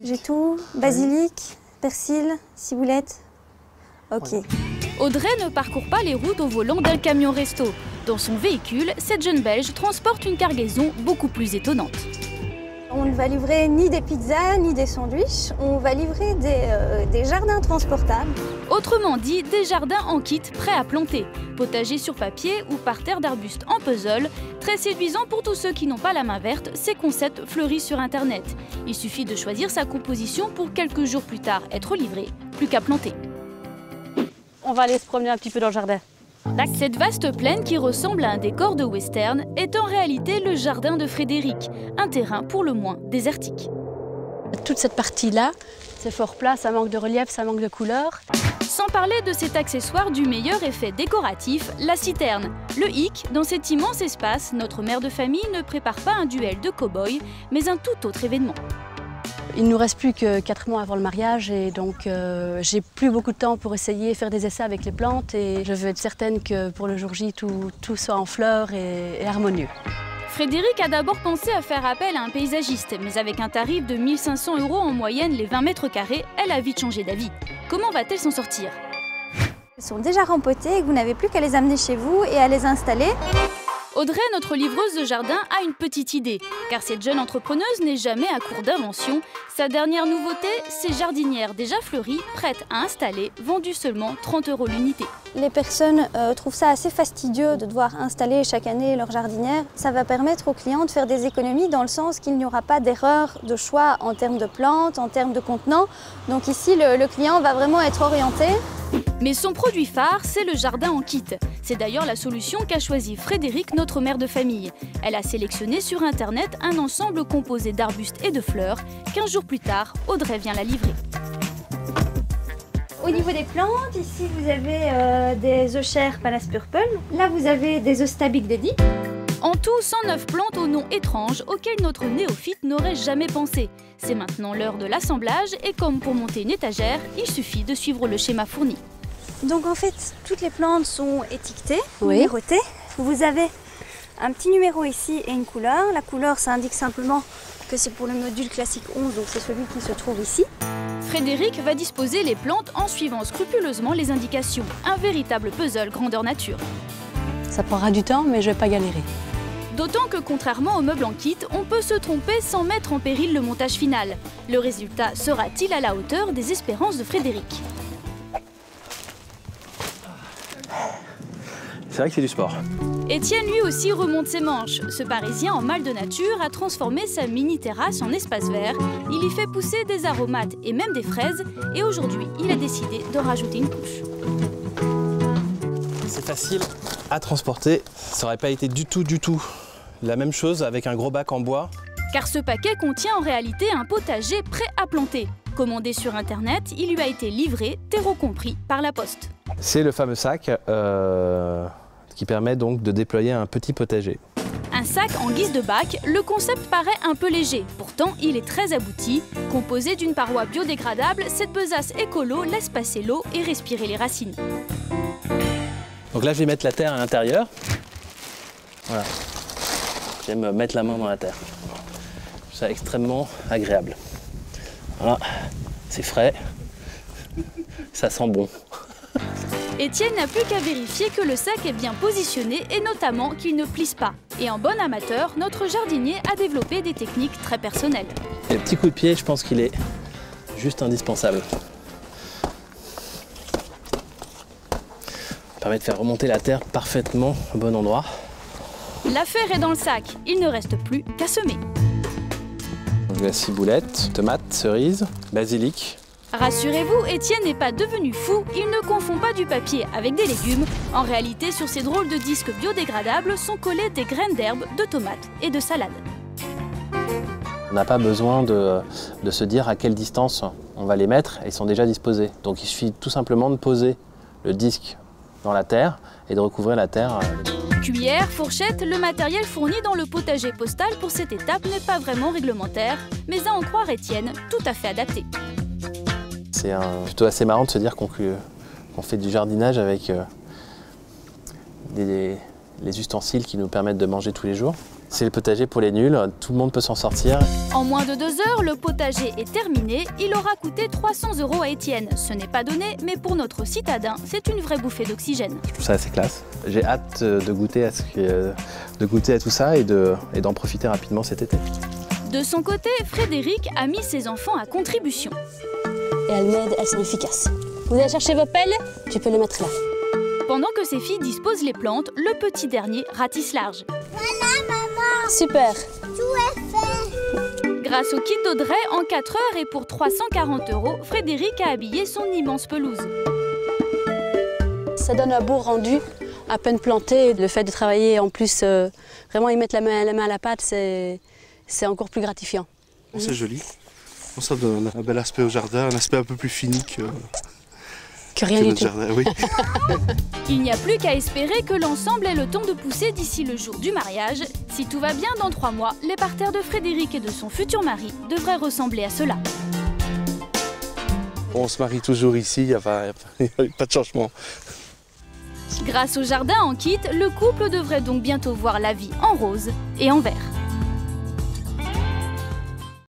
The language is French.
J'ai tout, basilic, persil, ciboulette. Ok. Audrey ne parcourt pas les routes au volant d'un camion resto. Dans son véhicule, cette jeune Belge transporte une cargaison beaucoup plus étonnante. On ne va livrer ni des pizzas, ni des sandwichs. On va livrer des jardins transportables. Autrement dit, des jardins en kit prêts à planter. Potager sur papier ou par terre d'arbustes en puzzle. Très séduisant pour tous ceux qui n'ont pas la main verte, ces concepts fleurissent sur Internet. Il suffit de choisir sa composition pour quelques jours plus tard être livré. Plus qu'à planter. On va aller se promener un petit peu dans le jardin. Cette vaste plaine qui ressemble à un décor de western est en réalité le jardin de Frédéric, un terrain pour le moins désertique. Toute cette partie-là, c'est fort plat, ça manque de relief, ça manque de couleur. Sans parler de cet accessoire du meilleur effet décoratif, la citerne. Le hic, dans cet immense espace, notre mère de famille ne prépare pas un duel de cow-boy, mais un tout autre événement. Il ne nous reste plus que 4 mois avant le mariage et donc j'ai plus beaucoup de temps pour essayer, faire des essais avec les plantes et je veux être certaine que pour le jour J, tout soit en fleurs et harmonieux. Frédéric a d'abord pensé à faire appel à un paysagiste, mais avec un tarif de 1 500 € en moyenne les 20 mètres carrés, elle a vite changé d'avis. Comment va-t-elle s'en sortir? Elles sont déjà rempotées et que vous n'avez plus qu'à les amener chez vous et à les installer. Audrey, notre livreuse de jardin, a une petite idée, car cette jeune entrepreneuse n'est jamais à court d'invention. Sa dernière nouveauté, ces jardinières déjà fleuries, prêtes à installer, vendues seulement 30 € l'unité. Les personnes trouvent ça assez fastidieux de devoir installer chaque année leur jardinière. Ça va permettre aux clients de faire des économies dans le sens qu'il n'y aura pas d'erreur de choix en termes de plantes, en termes de contenants. Donc ici, le client va vraiment être orienté. Mais son produit phare, c'est le jardin en kit. C'est d'ailleurs la solution qu'a choisi Frédéric, notre mère de famille. Elle a sélectionné sur Internet un ensemble composé d'arbustes et de fleurs. 15 jours plus tard, Audrey vient la livrer. Au niveau des plantes, ici vous avez des Euchères Palace Purple. Là vous avez des Eustabic Daddy. En tout, 109 plantes au nom étrange auxquelles notre néophyte n'aurait jamais pensé. C'est maintenant l'heure de l'assemblage et comme pour monter une étagère, il suffit de suivre le schéma fourni. Donc en fait, toutes les plantes sont étiquetées, Oui. numérotées. Vous avez un petit numéro ici et une couleur. La couleur, ça indique simplement que c'est pour le module classique 11, donc c'est celui qui se trouve ici. Frédéric va disposer les plantes en suivant scrupuleusement les indications. Un véritable puzzle grandeur nature. Ça prendra du temps, mais je ne vais pas galérer. D'autant que contrairement aux meubles en kit, on peut se tromper sans mettre en péril le montage final. Le résultat sera-t-il à la hauteur des espérances de Frédéric? C'est vrai que c'est du sport. Étienne lui aussi remonte ses manches. Ce Parisien en mal de nature a transformé sa mini-terrasse en espace vert. Il y fait pousser des aromates et même des fraises. Et aujourd'hui, il a décidé de rajouter une couche. C'est facile à transporter. Ça n'aurait pas été du tout la même chose avec un gros bac en bois. Car ce paquet contient en réalité un potager prêt à planter. Commandé sur Internet, il lui a été livré, terreau compris, par la poste. C'est le fameux sac qui permet donc de déployer un petit potager. Un sac en guise de bac, le concept paraît un peu léger. Pourtant, il est très abouti. Composé d'une paroi biodégradable, cette besace écolo laisse passer l'eau et respirer les racines. Donc là, je vais mettre la terre à l'intérieur. Voilà. J'aime mettre la main dans la terre. C'est extrêmement agréable. Voilà, c'est frais. Ça sent bon. Étienne n'a plus qu'à vérifier que le sac est bien positionné et notamment qu'il ne plisse pas. Et en bon amateur, notre jardinier a développé des techniques très personnelles. Le petit coup de pied, je pense qu'il est juste indispensable. Ça permet de faire remonter la terre parfaitement au bon endroit. L'affaire est dans le sac, il ne reste plus qu'à semer. De la ciboulette, tomates, cerises, basilic. Rassurez-vous, Étienne n'est pas devenu fou, il ne confond pas du papier avec des légumes. En réalité, sur ces drôles de disques biodégradables sont collées des graines d'herbe, de tomates et de salade. On n'a pas besoin de se dire à quelle distance on va les mettre, ils sont déjà disposés. Donc il suffit tout simplement de poser le disque dans la terre et de recouvrir la terre. Cuillère, fourchette, le matériel fourni dans le potager postal pour cette étape n'est pas vraiment réglementaire, mais à en croire Étienne, tout à fait adapté. C'est plutôt assez marrant de se dire qu'on fait du jardinage avec les ustensiles qui nous permettent de manger tous les jours. C'est le potager pour les nuls, tout le monde peut s'en sortir. En moins de 2 heures, le potager est terminé. Il aura coûté 300 € à Étienne. Ce n'est pas donné, mais pour notre citadin, c'est une vraie bouffée d'oxygène. Je trouve ça assez classe. J'ai hâte de goûter à tout ça et d'en profiter rapidement cet été. De son côté, Frédéric a mis ses enfants à contribution. Et elles m'aident, elles sont efficaces. Vous allez chercher vos pelles? Tu peux les mettre là. Pendant que ses filles disposent les plantes, le petit dernier ratisse large. Super. Grâce au kit d'Audrey, en 4 heures et pour 340 €, Frédéric a habillé son immense pelouse. Ça donne un beau rendu, à peine planté. Le fait de travailler en plus, vraiment y mettre la main à la pâte, c'est encore plus gratifiant. C'est joli. Ça donne un bel aspect au jardin, un aspect un peu plus fini que rien du tout. Jardin, oui. Il n'y a plus qu'à espérer que l'ensemble ait le temps de pousser d'ici le jour du mariage. Si tout va bien, dans 3 mois, les parterres de Frédéric et de son futur mari devraient ressembler à cela. On se marie toujours ici, il n'y a pas de changement. Grâce au jardin en kit, le couple devrait donc bientôt voir la vie en rose et en vert.